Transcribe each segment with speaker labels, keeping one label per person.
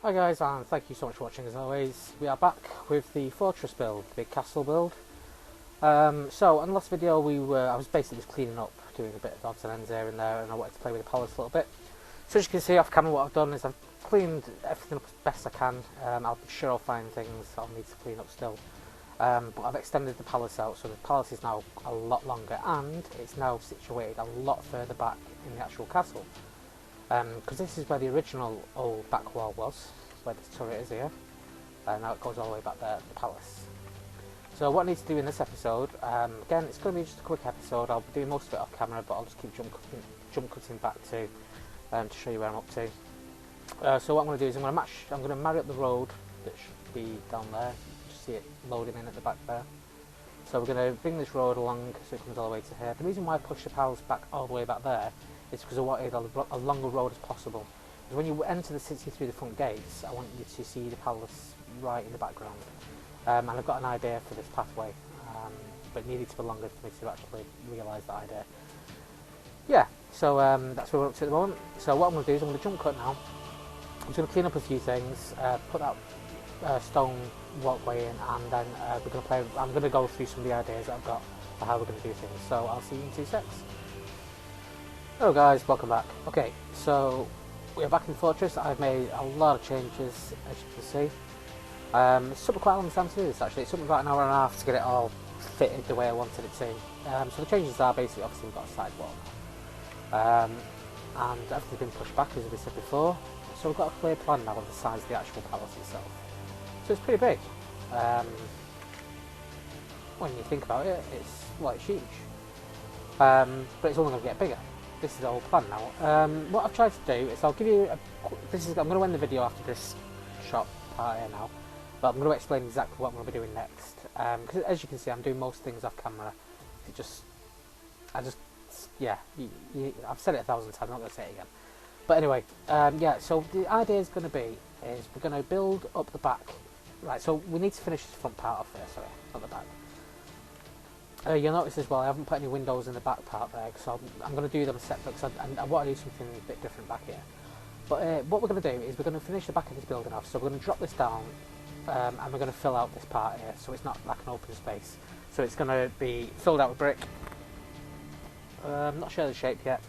Speaker 1: Hi guys, and thank you so much for watching. As always, we are back with the fortress build, the big castle build. So in the last video I was basically just cleaning up, doing a bit of odds and ends here and there, and I wanted to play with the palace a little bit. So as you can see off camera, what I've done is I've cleaned everything up as best I can. I'm sure I'll find things I'll need to clean up still. But I've extended the palace out, so the palace is now a lot longer, and it's now situated a lot further back in the actual castle. Because this is where the original old back wall was, where this turret is here, and now it goes all the way back there to the palace. So what I need to do in this episode, again it's going to be just a quick episode. I'll be doing most of it off camera, but I'll just keep jump cutting back to show you where I'm up to. So what I'm going to do is I'm going to marry up the road that should be down there. Just see it loading in at the back there. So we're going to bring this road along so it comes all the way to here. The reason why I pushed the palace back all the way back there is because I wanted a longer road as possible. Because when you enter the city through the front gates, I want you to see the palace right in the background. And I've got an idea for this pathway, but it needed to be longer for me to actually realise that idea. Yeah, so that's where we're up to at the moment. So what I'm going to do is I'm going to jump cut now. I'm just going to clean up a few things, put that stone walkway in, and then I'm going to go through some of the ideas that I've got for how we're going to do things. So I'll see you in 2 secs. Hello guys, welcome back. Okay, so we're back in the fortress. I've made a lot of changes, as you can see. It took me quite a long time to do this actually. It took me about an hour and a half to get it all fitted the way I wanted it to. So the changes are basically, obviously we've got a sidewalk. And everything's been pushed back as we said before. So we've got a clear plan now of the size of the actual palace itself. So it's pretty big. When you think about it, it's huge. But it's only going to get bigger. This is the whole plan now. What I've tried to do is I'll give you I'm going to end the video after this shop part here now, but I'm going to explain exactly what I'm going to be doing next. Because as you can see, I'm doing most things off camera. I've said it 1,000 times. I'm not going to say it again. But anyway, yeah. So the idea is going to be we're going to build up the back. Right. So we need to finish this front part off here. Sorry, not the back. You'll notice as well I haven't put any windows in the back part there, so I'm going to do them separate because I want to do something a bit different back here. But what we're going to do is we're going to finish the back of this building off, so we're going to drop this down and we're going to fill out this part here so it's not like an open space. So it's going to be filled out with brick. I'm not sure of the shape yet,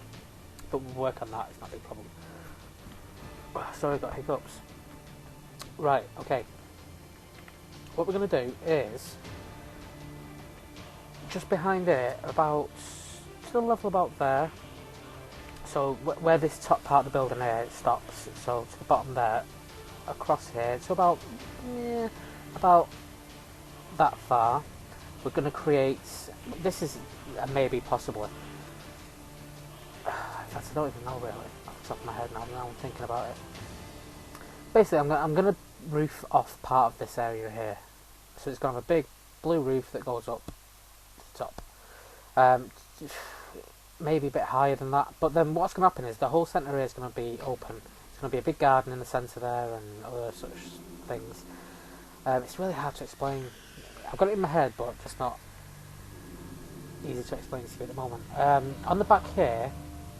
Speaker 1: but we'll work on that, it's not a big problem. Sorry, I've got hiccups. Right, okay. What we're going to do is just behind it, about to the level about there, so where this top part of the building here stops, so to the bottom there, across here, so about that far, we're going to create, this is maybe possibly, in fact I don't even know really, off the top of my head now I'm thinking about it. Basically I'm going to roof off part of this area here, so it's going to have a big blue roof that goes up top, maybe a bit higher than that, but then what's going to happen is the whole centre here is going to be open. It's going to be a big garden in the centre there and other such things. It's really hard to explain. I've got it in my head, but just not easy to explain to you at the moment. On the back here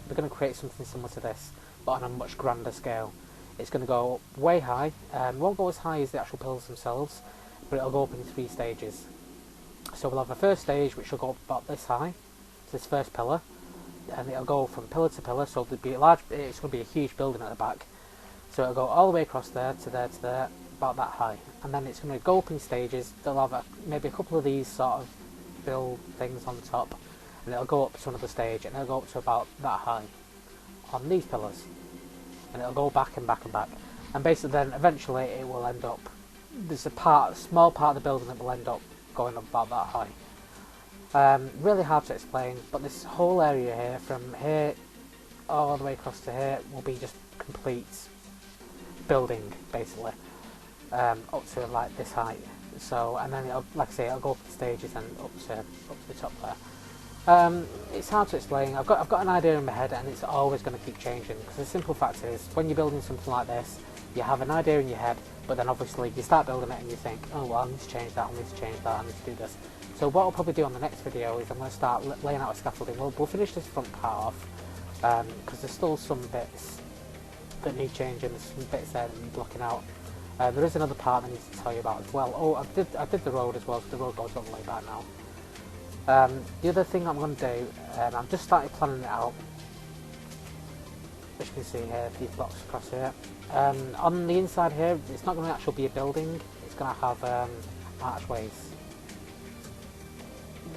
Speaker 1: we're going to create something similar to this, but on a much grander scale. It's going to go way high. It won't go as high as the actual pillars themselves, but it'll go up in 3 stages. So we'll have the first stage which will go about this high, so this first pillar, and it'll go from pillar to pillar, so there'll be it's going to be a huge building at the back, so it'll go all the way across there to there to there, about that high, and then it's going to go up in stages. They'll have maybe a couple of these sort of build things on top, and it'll go up to another stage, and it'll go up to about that high on these pillars, and it'll go back and back and back, and basically then eventually it will end up, there's a small part of the building that will end up going up about that high. Really hard to explain, but this whole area here, from here all the way across to here, will be just complete building basically, up to like this height. So, and then it'll, like I say, it'll go up the stages and up to the top there. It's hard to explain. I've got an idea in my head, and it's always going to keep changing, because the simple fact is, when you're building something like this, you have an idea in your head, but then obviously you start building it and you think, oh well, I need to change that, I need to change that, I need to do this. So what I'll probably do on the next video is I'm going to start laying out a scaffolding. We'll finish this front part off, because there's still some bits that need changing. There's some bits there that need blocking out. There is another part I need to tell you about as well. Oh, I did the road as well, so the road goes all the way back now. The other thing I'm going to do, I've just started planning it out, which you can see here, a few blocks across here. On the inside here, it's not going to actually be a building, it's going to have archways,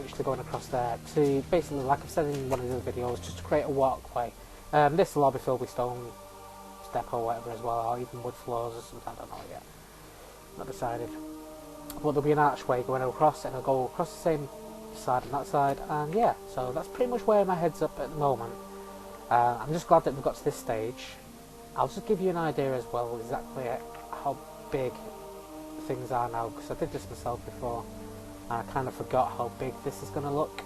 Speaker 1: which are going across there to basically, like I've said in one of the other videos, just to create a walkway. This will all be filled with stone step or whatever as well, or even wood floors or something, I don't know yet. Not decided. But there'll be an archway going across, and it'll go across the same side and that side, and yeah, so that's pretty much where my head's up at the moment. I'm just glad that we've got to this stage. I'll just give you an idea as well exactly how big things are now, because I did this myself before and I kind of forgot how big this is going to look.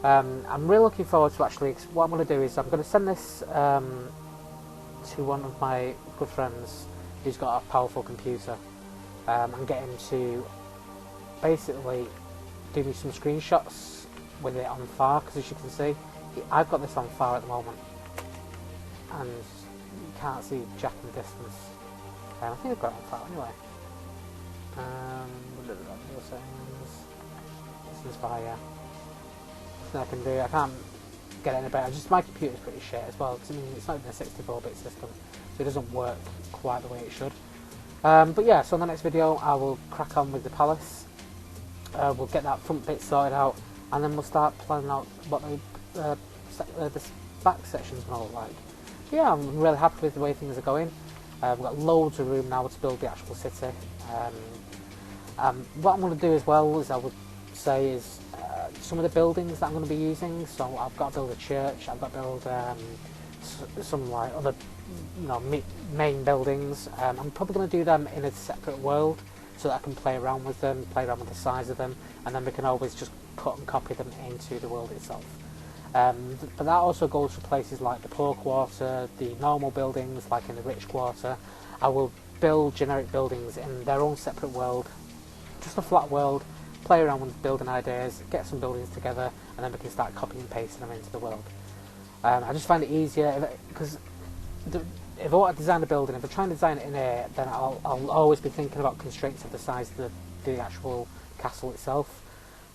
Speaker 1: I'm really looking forward to actually, what I'm going to do is I'm going to send this to one of my good friends who's got a powerful computer, and get him to basically do me some screenshots with it on fire, because as you can see, I've got this on fire at the moment and you can't see jack in the distance. I think I've got it on fire anyway. This is fire, yeah. Nothing I can do, I can't get it any better. Just my computer's pretty shit as well, because I mean, it's not even a 64-bit system, so it doesn't work quite the way it should. But yeah, so in the next video I will crack on with the palace. We'll get that front bit sorted out, and then we'll start planning out what the back section's going to look like. Yeah, I'm really happy with the way things are going. We've got loads of room now to build the actual city. What I'm going to do as well, as I would say, is some of the buildings that I'm going to be using. So I've got to build a church, I've got to build some like other, you know, main buildings. I'm probably going to do them in a separate world, so that I can play around with them, play around with the size of them, and then we can always just cut and copy them into the world itself. But that also goes for places like the poor quarter, the normal buildings like in the rich quarter. I will build generic buildings in their own separate world, just a flat world, play around with building ideas, get some buildings together, and then we can start copying and pasting them into the world. I just find it easier, because if I want to design a building, if I try and design it in here, then I'll always be thinking about constraints of the size of the actual castle itself.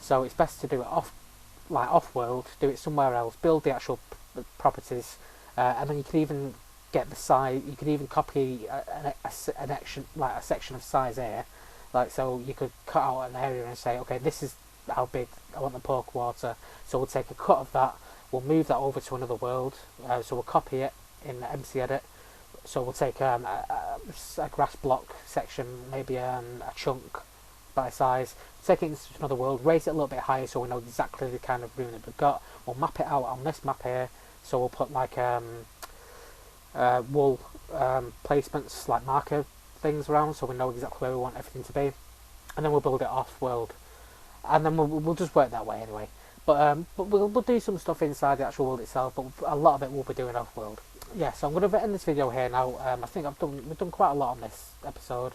Speaker 1: So it's best to do it off-world, do it somewhere else, build the actual properties, and then you can even get the size. You could even copy a section of size here, like so. You could cut out an area and say, okay, this is how big I want the poor quarter. So we'll take a cut of that. We'll move that over to another world. So we'll copy it in MC Edit. So we'll take a grass block section, maybe a chunk by size, take it into another world, raise it a little bit higher so we know exactly the kind of room that we've got. We'll map it out on this map here, so we'll put like wall placements, like marker things around, so we know exactly where we want everything to be, and then we'll build it off world, and then we'll just work that way anyway. But we'll do some stuff inside the actual world itself, but a lot of it we'll be doing off world. Yeah, so I'm going to end this video here now. I think we've done quite a lot on this episode.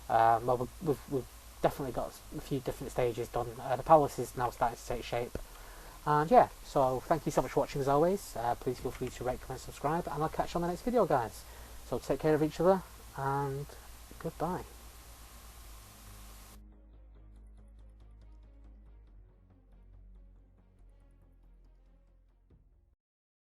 Speaker 1: Well, we've definitely got a few different stages done. The palace is now starting to take shape, and yeah, so thank you so much for watching as always. Please feel free to rate, comment, subscribe, and I'll catch you on the next video, guys. So take care of each other, and goodbye.